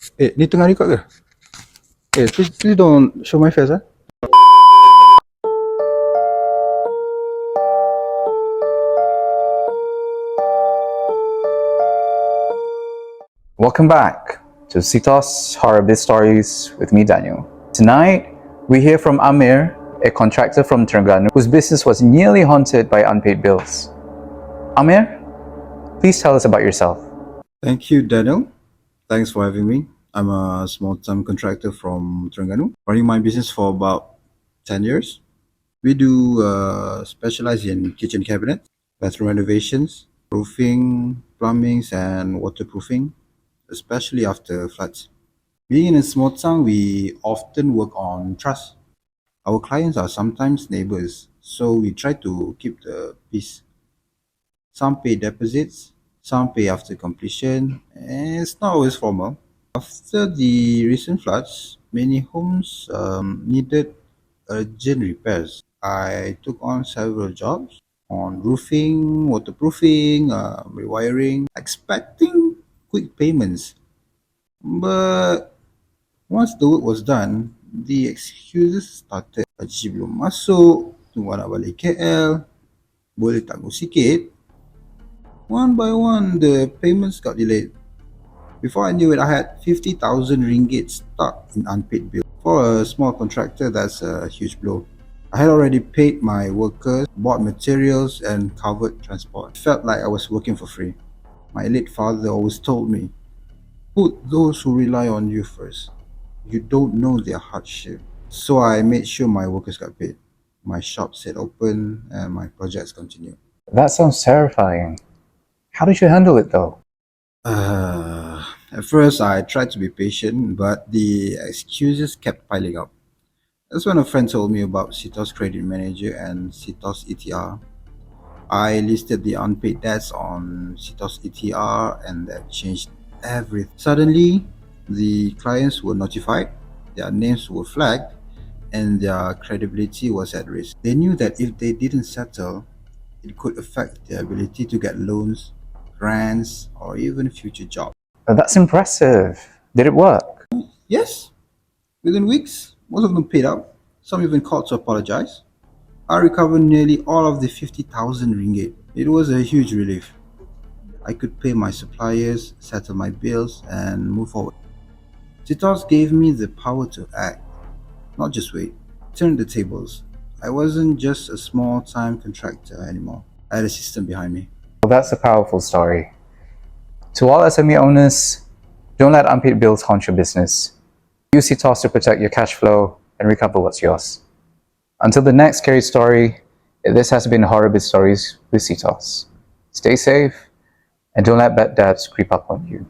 Ni tengah record ke? Please don't show my face, eh? Welcome back to CTOS Horror Biz Stories with me, Daniel. Tonight, we hear from Amir, a contractor from Terengganu, whose business was nearly haunted by unpaid bills. Amir, please tell us about yourself. Thank you, Daniel. Thanks for having me. I'm a small-time contractor from Terengganu, running my business for about 10 years. We do specialize in kitchen cabinets, bathroom renovations, roofing, plumbings, and waterproofing, especially after floods. Being in a small town, we often work on trust. Our clients are sometimes neighbors, so we try to keep the peace. Some pay deposits, some pay after completion, and it's not always formal. After the recent floods, many homes needed urgent repairs. I took on several jobs on roofing, waterproofing, rewiring, expecting quick payments. But once the work was done, the excuses started. Gaji belum masuk, tunggu nak balik KL, boleh tangguh sikit. One by one, the payments got delayed. Before I knew it, I had 50,000 ringgit stuck in unpaid bills. For a small contractor, that's a huge blow. I had already paid my workers, bought materials, and covered transport. It felt like I was working for free. My late father always told me, put those who rely on you first. You don't know their hardship. So I made sure my workers got paid. My shop stayed open and my projects continued. That sounds terrifying. How did you handle it though? At first, I tried to be patient, but the excuses kept piling up. That's when a friend told me about CTOS Credit Manager and CTOS ETR. I listed the unpaid debts on CTOS ETR, and that changed everything. Suddenly, the clients were notified, their names were flagged, and their credibility was at risk. They knew that if they didn't settle, it could affect their ability to get loans, grants, or even future jobs. That's impressive. Did it work? Yes, within weeks, most of them paid up. Some even called to apologize. I recovered nearly all of the 50,000 ringgit. It was a huge relief. I could pay my suppliers, settle my bills, and move forward. CTOS gave me the power to act, not just wait. Turn the tables. I wasn't just a small-time contractor anymore. I had a system behind me. Well, that's a powerful story. To all SME owners, don't let unpaid bills haunt your business. Use CTOS to protect your cash flow and recover what's yours. Until the next scary story, this has been Horror Biz Stories with CTOS. Stay safe and don't let bad debts creep up on you.